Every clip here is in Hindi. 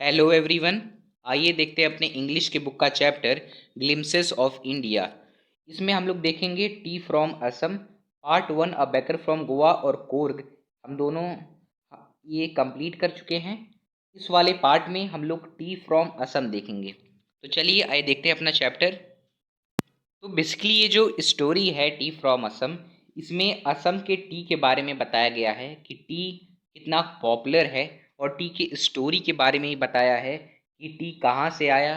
Hello everyone. आइए देखते हैं अपने इंग्लिश के बुक का चैप्टर ग्लिम्सेस ऑफ इंडिया। इसमें हम लोग देखेंगे T from Assam part one, a baker from Goa और कोर्ग। हम दोनों ये कंप्लीट कर चुके हैं। इस वाले पार्ट में हम लोग टी फ्रॉम असम देखेंगे। तो चलिए आइए देखते हैं अपना चैप्टर। तो बेसिकली ये जो स्टोरी है टी फ्रॉम असम, इसमें असम के टी के बारे में बताया गया है कि टी कितना पॉपुलर है, और टी की स्टोरी के बारे में ही बताया है कि टी कहाँ से आया,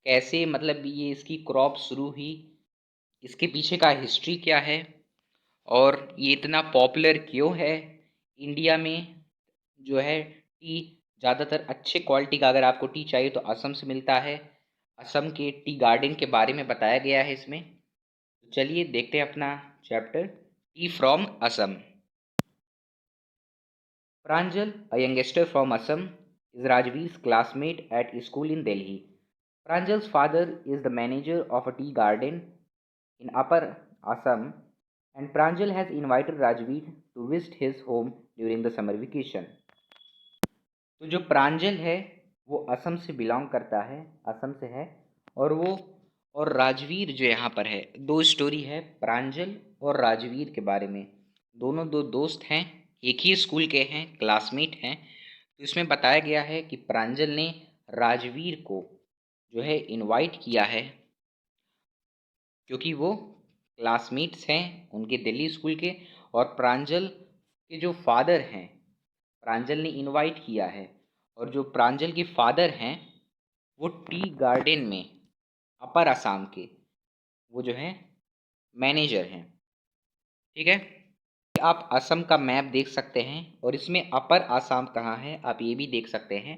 कैसे मतलब ये इसकी क्रॉप शुरू हुई, इसके पीछे का हिस्ट्री क्या है, और ये इतना पॉपुलर क्यों है इंडिया में। जो है टी ज़्यादातर अच्छे क्वालिटी का अगर आपको टी चाहिए तो असम से मिलता है। असम के टी गार्डन के बारे में बताया गया है इसमें। तो चलिए देखते हैं अपना chapter T from Assam. Pranjal, a youngster from Assam, is Rajveer's classmate at school in Delhi. Pranjal's father is the manager of a tea garden in Upper Assam, and Pranjal has invited Rajveer to visit his home during the summer vacation. तो जो प्रांजल है वो असम से बिलोंग करता है, असम से है। और वो और राजवीर जो यहाँ पर है, दो स्टोरी है प्रांजल और राजवीर के बारे में। दोनों दो दोस्त हैं, एक ही स्कूल के हैं, क्लासमेट हैं। तो इसमें बताया गया है कि प्रांजल ने राजवीर को जो है इनवाइट किया है, क्योंकि वो क्लासमेट्स हैं उनके दिल्ली स्कूल के। और प्रांजल के जो फादर हैं, प्रांजल ने इनवाइट किया है, और जो प्रांजल के फादर हैं वो टी गार्डन में अपर असम के वो जो है मैनेजर हैं। ठीक है। आप असम का मैप देख सकते हैं, और इसमें अपर असम कहाँ है आप ये भी देख सकते हैं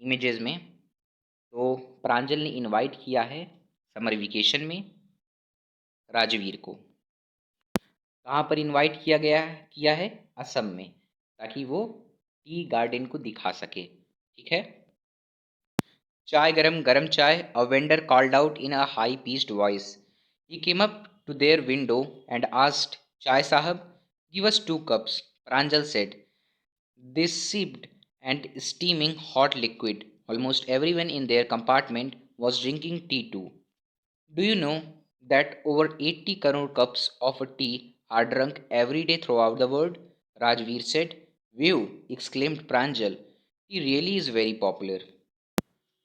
इमेजेस में। तो प्रांजल ने इनवाइट किया है समर वेकेशन में राजवीर को। कहाँ पर इनवाइट किया है असम में, ताकि वो टी गार्डन को दिखा सके। ठीक है। चाय गरम गरम चाय, a vendor called out in a high pitched voice. He came up to their window and asked, Chai sahab, give us 2 cups. Pranjal said. They sipped and steaming hot liquid. Almost everyone in their compartment was drinking tea too. Do you know that over 80 crore cups of tea are drunk every day throughout the world? Rajveer said. View, exclaimed Pranjal. He really is very popular.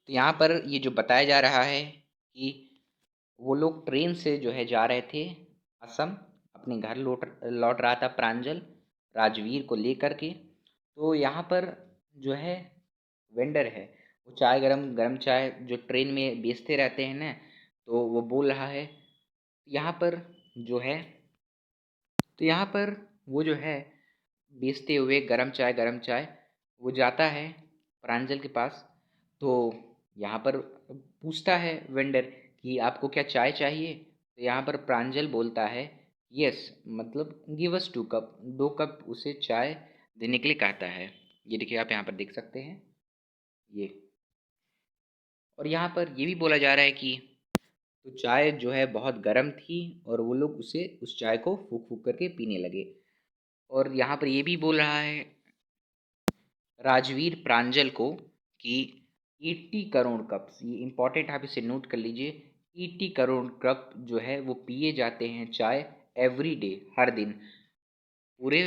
तो यहाँ पर ये जो बताया जा रहा है कि वो लोग ट्रेन से जो है जा रहे थे असम, अपने घर लौट लौट रहा था प्रांजल राजवीर को लेकर के। तो यहाँ पर जो है वेंडर है, वो चाय गरम गरम चाय जो ट्रेन में बेचते रहते हैं ना, तो वो बोल रहा है यहाँ पर जो है, तो यहाँ पर वो जो है बेचते हुए गरम चाय वो जाता है प्रांजल के पास। तो यहाँ पर पूछता है वेंडर कि आपको क्या चाय चाहिए। तो यहाँ पर प्रांजल बोलता है यस, मतलब गिव अस 2 कप, 2 कप उसे चाय देने के लिए कहता है। ये देखिए आप यहाँ पर देख सकते हैं ये। और यहाँ पर ये भी बोला जा रहा है कि तो चाय जो है बहुत गर्म थी, और वो लोग उसे उस चाय को फूक फूक करके पीने लगे। और यहाँ पर ये भी बोल रहा है राजवीर प्रांजल को कि 80 करोड़ कप्स, ये इम्पॉर्टेंट आप इसे नोट कर लीजिए, 80 करोड़ कप जो है वो पिए जाते हैं चाय एवरी डे, हर दिन, पूरे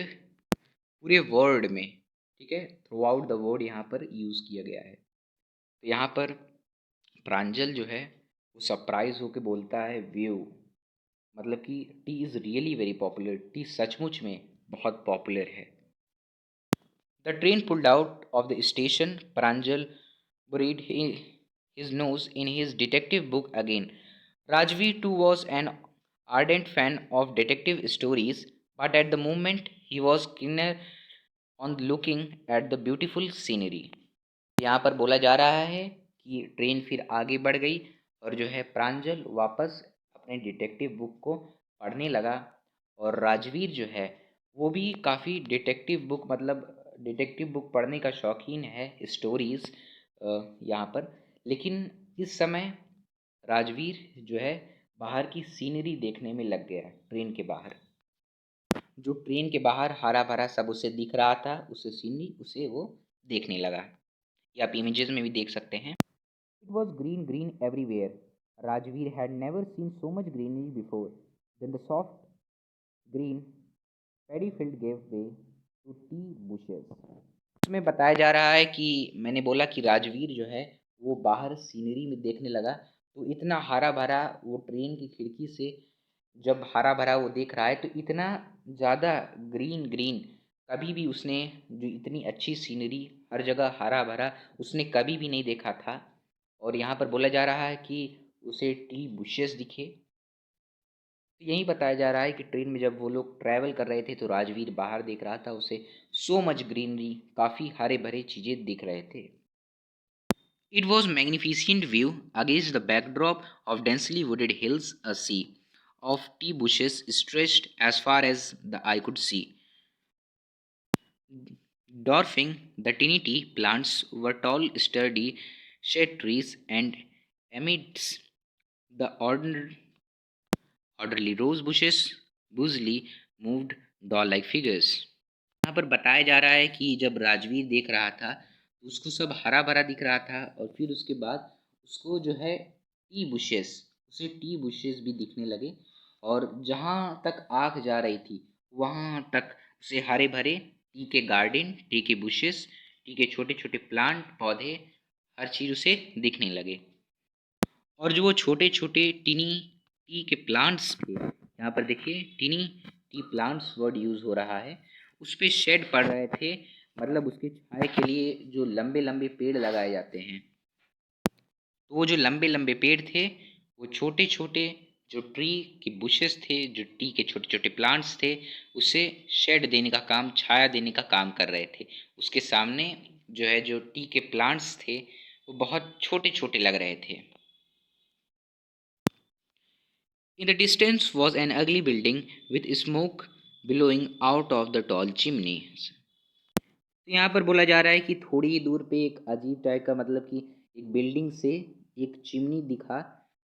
पूरे वर्ल्ड में। ठीक है, थ्रू आउट द वर्ल्ड यहाँ पर यूज़ किया गया है। तो यहाँ पर प्रांजल जो है वो सरप्राइज होके बोलता है व्यू, मतलब कि T is really very popular, T सचमुच में बहुत पॉपुलर है। The train pulled out of the station. Pranjal buried his nose in his detective book again. Rajveer too was an ardent fan of detective stories, but at the moment he was keener on looking at the beautiful scenery. यहाँ पर बोला जा रहा है कि ट्रेन फिर आगे बढ़ गई, और जो है प्रांजल वापस अपने डिटेक्टिव बुक को पढ़ने लगा। और राजवीर जो है वो भी काफ़ी डिटेक्टिव बुक, मतलब डिटेक्टिव बुक पढ़ने का शौकीन है, स्टोरीज़ यहाँ पर। लेकिन इस समय राजवीर जो है बाहर की सीनरी देखने में लग गया, ट्रेन के बाहर। जो ट्रेन के बाहर हरा भरा सब उसे दिख रहा था, उसे सीनरी उसे वो देखने लगा। ये आप इमेजेस में भी देख सकते हैं। It was green green everywhere, Rajveer had never seen so much greenery before, then the soft green paddy field give way to tea bushes. उसमें बताया जा रहा है कि मैंने बोला कि राजवीर जो है वो बाहर सीनरी में देखने लगा, तो इतना हरा भरा वो ट्रेन की खिड़की से जब हरा भरा वो देख रहा है तो इतना ज़्यादा ग्रीन ग्रीन कभी भी उसने, जो इतनी अच्छी सीनरी हर जगह हरा भरा, उसने कभी भी नहीं देखा था। और यहाँ पर बोला जा रहा है कि उसे टी बुशेस दिखे। तो यही बताया जा रहा है कि ट्रेन में जब वो लोग ट्रैवल कर रहे थे तो राजवीर बाहर देख रहा था, उसे सो मच ग्रीनरी, काफ़ी हरे भरे चीज़ें दिख रहे थे। It was magnificent view against the backdrop of densely wooded hills, a sea of tea bushes stretched as far as the eye could see. Dwarfing the tiny tea plants were tall, sturdy shade trees, and amidst the orderly rose bushes, busily moved doll-like figures. यहाँ पर बताया जा रहा है कि जब राजवीर देख रहा था तो उसको सब हरा भरा दिख रहा था, और फिर उसके बाद उसको जो है टी बुशेस, उसे टी बुशेस भी दिखने लगे, और जहाँ तक आँख जा रही थी वहाँ तक उसे हरे भरे टी के गार्डन, टी के बुशेस, टी के छोटे छोटे प्लांट पौधे, हर चीज़ उसे दिखने लगे। और जो वो छोटे छोटे टिनी टी के प्लांट्स थे, यहाँ पर देखिए टिनी टी प्लांट्स वर्ड यूज़ हो रहा है, उस पे शेड पड़ रहे थे, मतलब उसके छाए के लिए जो लंबे लंबे पेड़ लगाए जाते हैं, तो वो जो लंबे लंबे पेड़ थे वो छोटे छोटे जो ट्री के बुशेस थे, जो टी के छोटे छोटे प्लांट्स थे, उसे शेड देने का काम, छाया देने का काम कर रहे थे। उसके सामने जो है जो टी के प्लांट्स थे वो बहुत छोटे छोटे लग रहे थे। In the distance was an ugly building with smoke billowing out of the tall chimneys. तो यहाँ पर बोला जा रहा है कि थोड़ी ही दूर पे एक अजीब टाइप का, मतलब कि एक बिल्डिंग से एक चिमनी दिखा,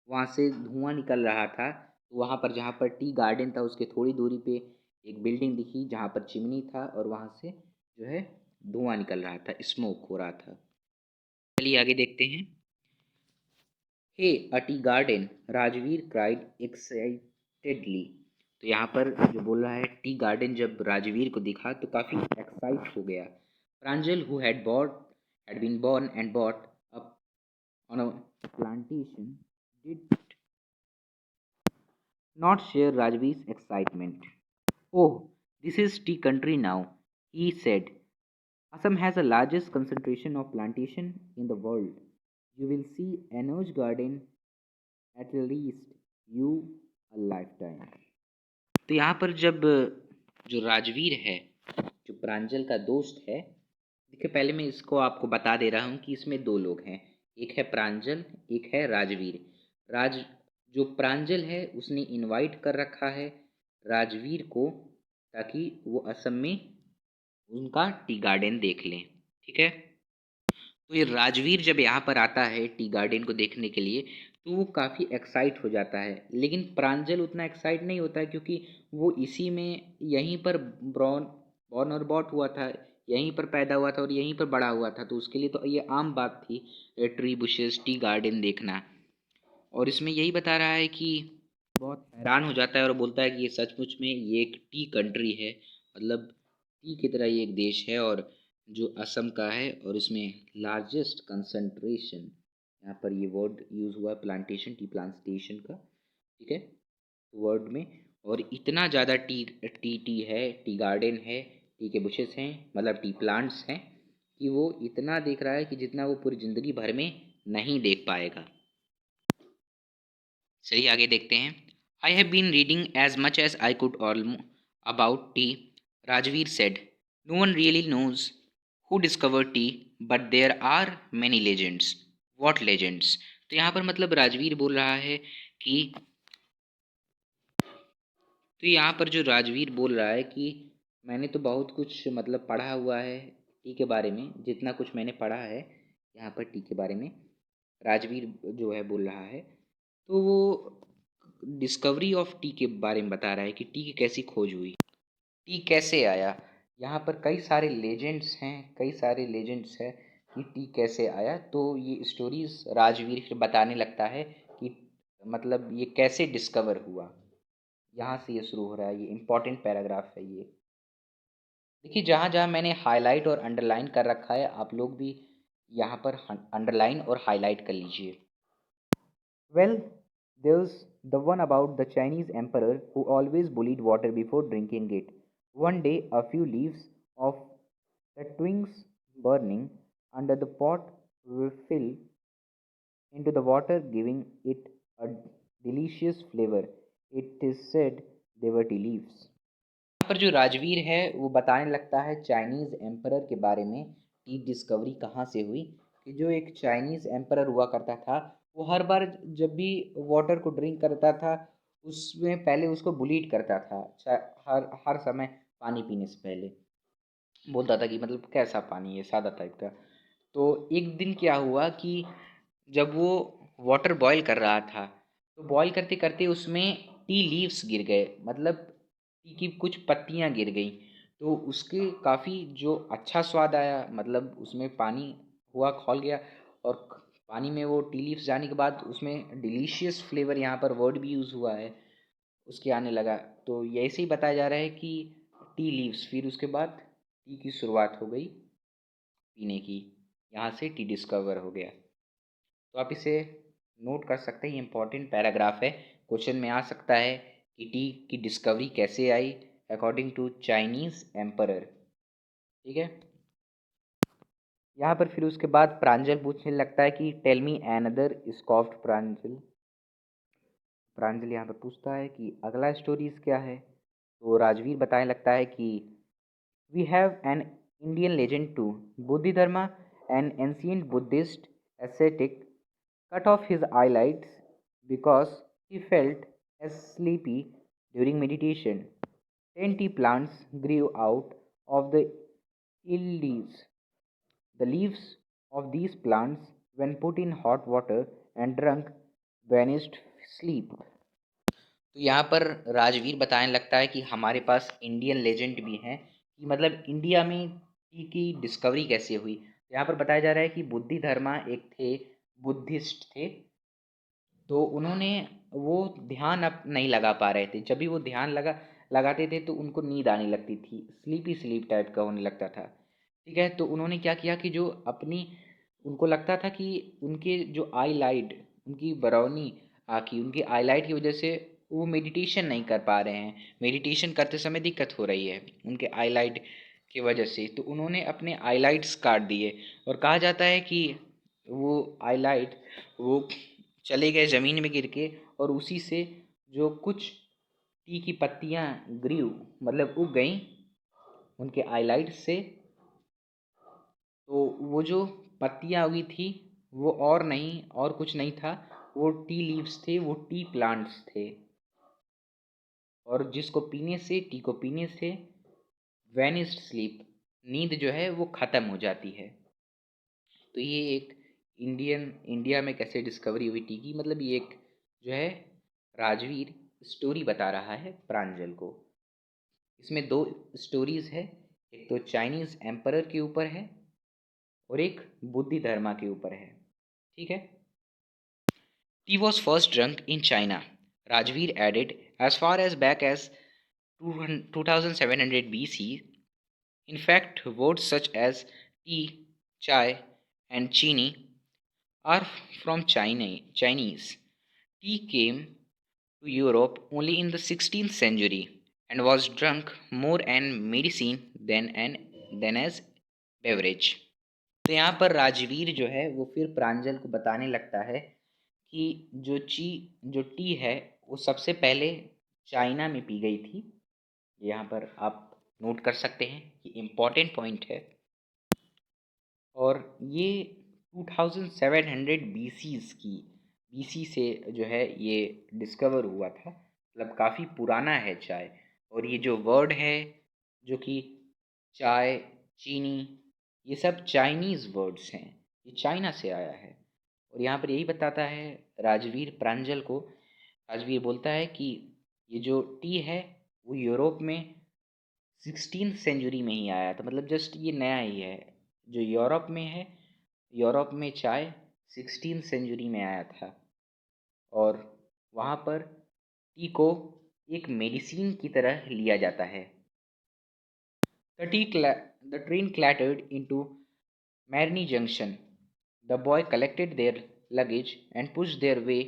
वहाँ से धुआं निकल रहा था। तो वहाँ पर जहाँ पर टी गार्डन था उसके थोड़ी दूरी पे एक बिल्डिंग दिखी जहाँ पर चिमनी था, और वहाँ से जो है धुआं निकल रहा था, स्मोक हो रहा था। चलिए आगे देखते हैं। Hey a tea garden, Rajveer cried excitedly. तो यहाँ पर जो बोल रहा है टी गार्डन, जब राजवीर को दिखा तो काफ़ी एक्साइट हो गया। प्रांजल who had been born and brought up on a plantation did not share Rajveer's excitement. Oh, this is tea country now, he said. Assam has the largest concentration of plantation in the world. You will see Anuj Garden at least you a lifetime. तो यहाँ पर जब जो राजवीर है, जो प्रांजल का दोस्त है, देखिए पहले मैं इसको आपको बता दे रहा हूँ कि इसमें दो लोग हैं, एक है प्रांजल, एक है राजवीर। राज जो प्रांजल है उसने इनवाइट कर रखा है राजवीर को, ताकि वो असम में उनका टी गार्डन देख लें, ठीक है। तो ये राजवीर जब यहाँ पर आता है टी गार्डन को देखने के लिए तो वो काफ़ी एक्साइट हो जाता है, लेकिन प्रांजल उतना एक्साइट नहीं होता है क्योंकि वो इसी में यहीं पर ब्रॉन बॉर्न और बॉट हुआ था, यहीं पर पैदा हुआ था और यहीं पर बड़ा हुआ था, तो उसके लिए तो ये आम बात थी ट्री बुशेस टी गार्डन देखना। और इसमें यही बता रहा है कि बहुत हैरान हो जाता है और बोलता है कि ये सचमुच में ये एक टी कंट्री है, मतलब टी की तरह ये एक देश है, और जो असम का है, और इसमें लार्जेस्ट कंसंट्रेशन, यहाँ पर ये वर्ड यूज़ हुआ है प्लांटेशन, टी प्लांटेशन का, ठीक है, वर्ड में। और इतना ज़्यादा टी टी टी है, टी गार्डन है, टी के बुशेस हैं, मतलब टी प्लांट्स हैं, कि वो इतना देख रहा है कि जितना वो पूरी ज़िंदगी भर में नहीं देख पाएगा। चलिए आगे देखते हैं। I have been reading as much as I could all about tea, Rajveer said. No one really knows who discover tea, but there are many legends. What legends? तो यहाँ पर मतलब राजवीर बोल रहा है कि, तो यहाँ पर जो राजवीर बोल रहा है कि मैंने तो बहुत कुछ मतलब पढ़ा हुआ है टी के बारे में, जितना कुछ मैंने पढ़ा है यहाँ पर टी के बारे में, राजवीर जो है बोल रहा है, तो वो डिस्कवरी ऑफ टी के बारे में बता रहा है कि टी की कैसी खोज हुई, टी कैसे आया। यहाँ पर कई सारे लेजेंड्स हैं, कई सारे लेजेंड्स हैं कि टी कैसे आया। तो ये स्टोरीज राजवीर फिर बताने लगता है कि मतलब ये कैसे डिस्कवर हुआ। यहाँ से ये शुरू हो रहा है, ये इम्पोर्टेंट पैराग्राफ है ये। देखिए जहाँ जहाँ मैंने हाईलाइट और अंडरलाइन कर रखा है, आप लोग भी यहाँ पर अंडरलाइन और हाईलाइट कर लीजिए। Well, there's the one about the Chinese emperor who always bullied water before drinking it. One day, a few leaves of the twigs burning under the pot were filled into the water, giving it a delicious flavor. It is said they were tea leaves. यहाँ पर जो राजवीर है वो बताने लगता है चाइनीज़ एम्परर के बारे में कि डिस्कवरी कहाँ से हुई। कि जो एक चाइनीज़ एम्परर हुआ करता था, वो हर बार जब भी वाटर को ड्रिंक करता था, उसमें पहले उसको बुलीट करता था। हर हर समय पानी पीने से पहले बोलता था कि मतलब कैसा पानी है, सादा टाइप का। तो एक दिन क्या हुआ कि जब वो वाटर बॉईल कर रहा था, तो बॉईल करते करते उसमें टी लीव्स गिर गए, मतलब टी की कुछ पत्तियां गिर गई। तो उसके काफ़ी जो अच्छा स्वाद आया, मतलब उसमें पानी हुआ खौल गया, और पानी में वो टी लीव्स जाने के बाद उसमें डिलीशियस फ्लेवर, यहाँ पर वर्ड भी यूज़ हुआ है, उसके आने लगा। तो ये ऐसे ही बताया जा रहा है कि टी लीव्स, फिर उसके बाद टी की शुरुआत हो गई पीने की, यहाँ से टी डिस्कवर हो गया। तो आप इसे नोट कर सकते हैं, ये इम्पॉर्टेंट पैराग्राफ है, क्वेश्चन में आ सकता है कि टी की डिस्कवरी कैसे आई अकॉर्डिंग टू चाइनीज़ एम्परर। ठीक है। यहाँ पर फिर उसके बाद प्रांजल पूछने लगता है कि टेल मी एनदर स्कॉफ्ड प्रांजल। प्रांजल यहाँ पर पूछता है कि अगला स्टोरीज क्या है। तो राजवीर बताने लगता है कि we have an Indian legend too, Bodhidharma, an ancient Buddhist ascetic, cut off his eyelids because he felt as sleepy during meditation. 10 tea plants grew out of the ill leaves. The leaves of these plants, when put in hot water and drunk, vanished sleep. तो यहाँ पर राजवीर बताने लगता है कि हमारे पास इंडियन लेजेंड भी हैं, कि मतलब इंडिया में टी की डिस्कवरी कैसे हुई। यहाँ पर बताया जा रहा है कि बुद्धि धर्मा एक थे, बुद्धिस्ट थे। तो उन्होंने वो ध्यान अब नहीं लगा पा रहे थे, जब भी वो ध्यान लगाते थे तो उनको नींद आने लगती थी, स्लीपी स्लीप टाइप का होने लगता था। ठीक है। तो उन्होंने क्या किया कि जो अपनी, उनको लगता था कि उनके जो आई लाइट, उनकी बरौनी आँखी, उनकी आई लाइट की वजह से वो मेडिटेशन नहीं कर पा रहे हैं, मेडिटेशन करते समय दिक्कत हो रही है उनके आई लाइट की वजह से। तो उन्होंने अपने आई लाइट्स काट दिए, और कहा जाता है कि वो आई लाइट वो चले गए ज़मीन में गिर के, और उसी से जो कुछ टी की पत्तियाँ ग्रीव, मतलब उग गईं उनके आईलाइट से। तो वो जो पत्तियाँ उगी थी, वो और नहीं, और कुछ नहीं था, वो टी लीव्स थे, वो टी प्लांट्स थे। और जिसको पीने से, टी को पीने से वैनिस्ड स्लीप, नींद जो है वो ख़त्म हो जाती है। तो ये एक इंडिया में कैसे डिस्कवरी हुई टी की, मतलब ये एक जो है राजवीर स्टोरी बता रहा है प्रांजल को। इसमें दो स्टोरीज है, एक तो चाइनीज एम्परर के ऊपर है और एक बुद्धि धर्मा के ऊपर है। ठीक है। Tea was first drunk in China, Rajveer added, as far as back as 2700 BC. In fact, words such as tea, chai, and chini are from Chinese. Tea came to Europe only in the 16th century and was drunk more as medicine than as beverage. तो यहाँ पर राजवीर जो है वो फिर प्रांजल को बताने लगता है कि जो टी है वो सबसे पहले चाइना में पी गई थी। यहाँ पर आप नोट कर सकते हैं कि इम्पॉर्टेंट पॉइंट है। और ये 2700 बीसी से जो है ये डिस्कवर हुआ था, मतलब काफ़ी पुराना है चाय। और ये जो वर्ड है, जो कि चाय, चीनी, ये सब चाइनीज़ वर्ड्स हैं, ये चाइना से आया है। और यहाँ पर यही बताता है राजवीर प्रांजल को, राजवीर बोलता है कि ये जो टी है वो यूरोप में 16th सेंचुरी में ही आया था, मतलब जस्ट ये नया ही है जो यूरोप में है, यूरोप में चाय 16th सेंचुरी में आया था और वहाँ पर टी को एक मेडिसिन की तरह लिया जाता है। The train clattered into Marigny Junction. The boy collected their luggage and pushed their way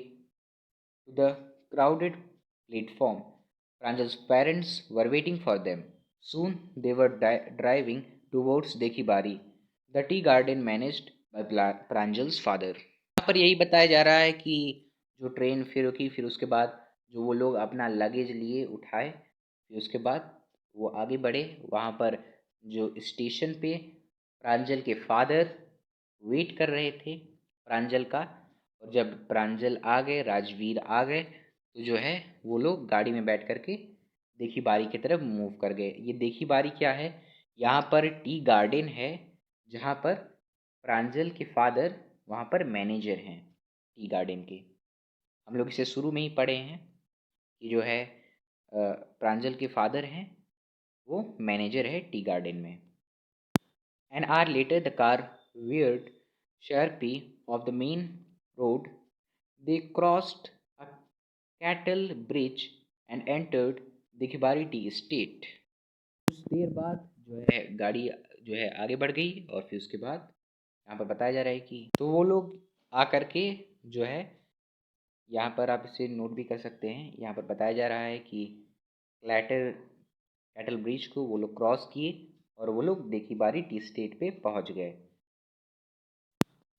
to the crowded platform. Pranjal's parents were waiting for them. Soon they were driving towards Dekhibari, the tea garden managed by Pranjal's father. यहाँ पर यही बताया जा रहा है कि जो ट्रेन फिर रुकी, फिर उसके बाद जो वो लोग अपना लगेज लिए उठाए, फिर उसके बाद वो आगे बढ़े। वहाँ पर जो स्टेशन पे प्रांजल के फादर वेट कर रहे थे प्रांजल का, और जब प्रांजल आ गए, राजवीर आ गए, तो जो है वो लोग गाड़ी में बैठ कर के देखी बारी की तरफ मूव कर गए। ये देखी बारी क्या है? यहाँ पर टी गार्डन है जहाँ पर प्रांजल के फादर वहाँ पर मैनेजर हैं टी गार्डन के। हम लोग इसे शुरू में ही पढ़े हैं कि जो है प्रांजल के फादर हैं वो मैनेजर है टी गार्डन में। An hour later, the car veered sharply off the main road. They crossed a cattle bridge and entered Dikhbari tea estate. कुछ देर बाद जो है गाड़ी जो है आगे बढ़ गई और फिर उसके बाद यहाँ पर बताया जा रहा है कि तो वो लोग आकर के जो है यहाँ पर आप इसे नोट भी कर सकते हैं। यहाँ पर बताया जा रहा है कि कैटल ब्रिज को वो लोग क्रॉस किए और वो लोग देखीबारी टी स्टेट पे पहुंच गए।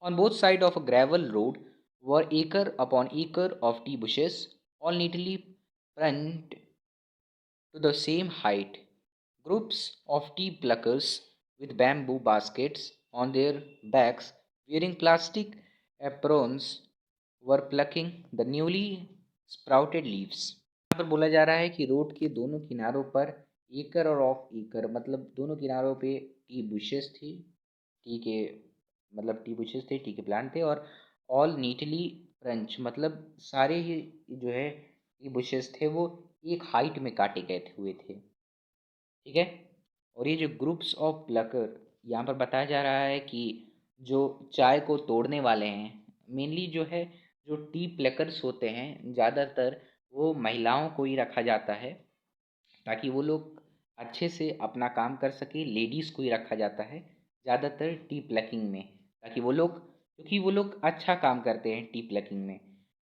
On both sides of a gravel road were acre upon acre of tea bushes, all neatly planted to the same height. Groups of tea pluckers with bamboo baskets on their backs, wearing plastic aprons, were plucking the newly sprouted leaves. यहाँ पर बोला जा रहा है कि रोड के दोनों किनारों पर एकड़ और ऑफ एकड़ मतलब दोनों किनारों पे टी बुशेस थी, टी के मतलब टी बुशेस थे, टी के प्लांट थे, और ऑल नीटली क्रंच मतलब सारे ही जो है टी बुशेस थे वो एक हाइट में काटे गए हुए थे। ठीक है। और ये जो ग्रुप्स ऑफ प्लकर यहाँ पर बताया जा रहा है कि जो चाय को तोड़ने वाले हैं, मेनली जो है जो टी प्लकर्स होते हैं ज़्यादातर वो महिलाओं को ही रखा जाता है ताकि वो लोग अच्छे से अपना काम कर सके। लेडीज़ को ही रखा जाता है ज़्यादातर टी प्लकिंग में, ताकि वो लोग क्योंकि वो लोग अच्छा काम करते हैं टी प्लकिंग में,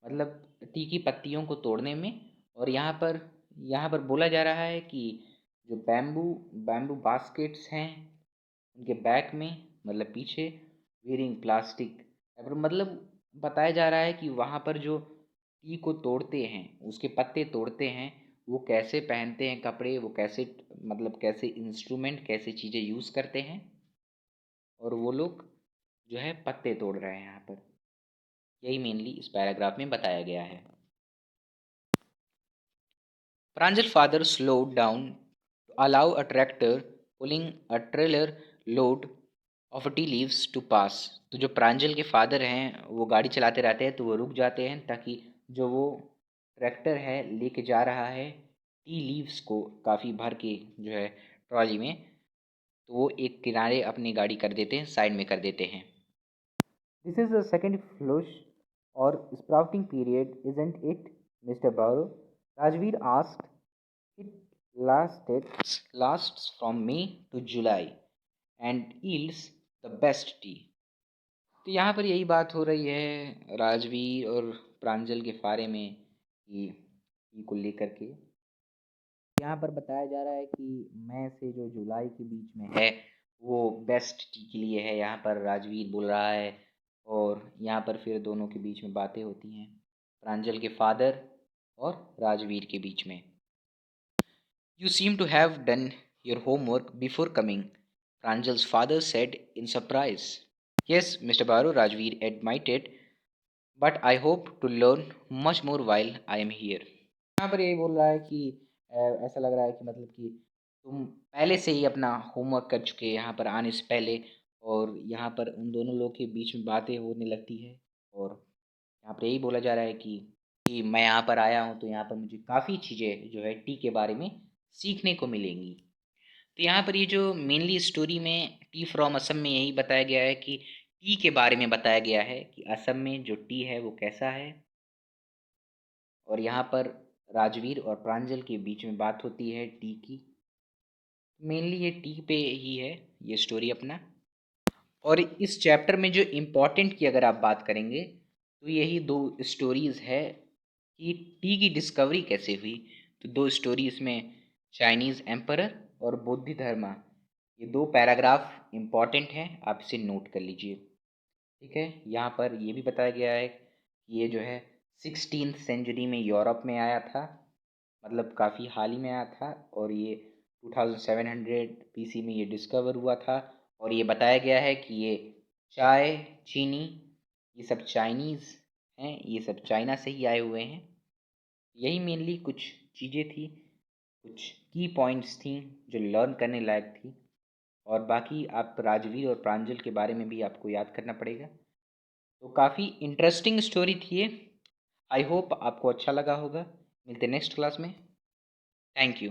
मतलब टी की पत्तियों को तोड़ने में। और यहाँ पर बोला जा रहा है कि जो बैम्बू बास्केट्स हैं उनके बैक में मतलब पीछे वेयरिंग प्लास्टिक, मतलब बताया जा रहा है कि वहाँ पर जो टी को तोड़ते हैं उसके पत्ते तोड़ते हैं वो कैसे पहनते हैं कपड़े, वो कैसे मतलब कैसे इंस्ट्रूमेंट कैसे चीज़ें यूज़ करते हैं, और वो लोग जो है पत्ते तोड़ रहे हैं यहाँ पर। यही मेनली इस पैराग्राफ में बताया गया है। Pranjal's father slowed down to allow a tractor pulling a trailer load of tea leaves to pass. तो जो प्रांजल के फादर हैं वो गाड़ी चलाते रहते हैं तो वो रुक जाते हैं ताकि जो वो ट्रैक्टर है लेके जा रहा है टी लीव्स को काफ़ी भर के जो है ट्रॉली में, तो वो एक किनारे अपनी गाड़ी कर देते हैं, साइड में कर देते हैं। This is the second flush or sprouting period, isn't it, Mr. Baru? Rajveer asked. It lasts from May to July and yields the best tea. तो यहाँ पर यही बात हो रही है राजवीर और प्रांजल के फारे में कि टी को लेकर के। यहाँ पर बताया जा रहा है कि मई से जो जुलाई के बीच में है वो बेस्ट टी के लिए है, यहाँ पर राजवीर बोल रहा है। और यहाँ पर फिर दोनों के बीच में बातें होती हैं प्रांजल के फादर और राजवीर के बीच में। You seem to have done your homework before coming, Pranjal's father said in surprise. Yes, Mr. Baru, Rajveer admitted, but I hope to learn much more while I am here. यहाँ पर यही बोल रहा है कि ऐसा लग रहा है कि मतलब कि तुम पहले से ही अपना होमवर्क कर चुके यहाँ पर आने से पहले, और यहाँ पर उन दोनों लोग के बीच में बातें होने लगती है। और यहाँ पर यही बोला जा रहा है कि मैं यहाँ पर आया हूँ तो यहाँ पर मुझे काफ़ी चीज़ें जो है टी के बारे में सीखने को मिलेंगी। तो यहाँ पर ये जो मेनली स्टोरी में टी फ्रॉम असम में यही बताया गया है कि टी के बारे में बताया गया है कि असम में जो टी है वो कैसा है, और यहाँ पर राजवीर और प्रांजल के बीच में बात होती है टी की। मेनली ये टी पे ही है ये स्टोरी अपना। और इस चैप्टर में जो इम्पोर्टेंट की अगर आप बात करेंगे तो यही दो स्टोरीज़ है कि टी की डिस्कवरी कैसे हुई। तो दो स्टोरी इसमें, चाइनीज़ एम्परर और बौद्ध धर्मा, ये दो पैराग्राफ इम्पॉर्टेंट हैं, आप इसे नोट कर लीजिए। ठीक है, यहाँ पर ये भी बताया गया है कि ये जो है 16th सेंचुरी में यूरोप में आया था, मतलब काफ़ी हाल ही में आया था, और ये 2700 BC में ये डिस्कवर हुआ था। और ये बताया गया है कि ये चाय, चीनी, ये सब चाइनीज़ हैं, ये सब चाइना से ही आए हुए हैं। यही मेनली कुछ चीज़ें थी, कुछ की पॉइंट्स थी जो लर्न करने लायक थी। और बाकी आप राजवीर और प्रांजल के बारे में भी आपको याद करना पड़ेगा। तो काफ़ी इंटरेस्टिंग स्टोरी थी ये। आई होप आपको अच्छा लगा होगा। मिलते नेक्स्ट क्लास में। Thank you.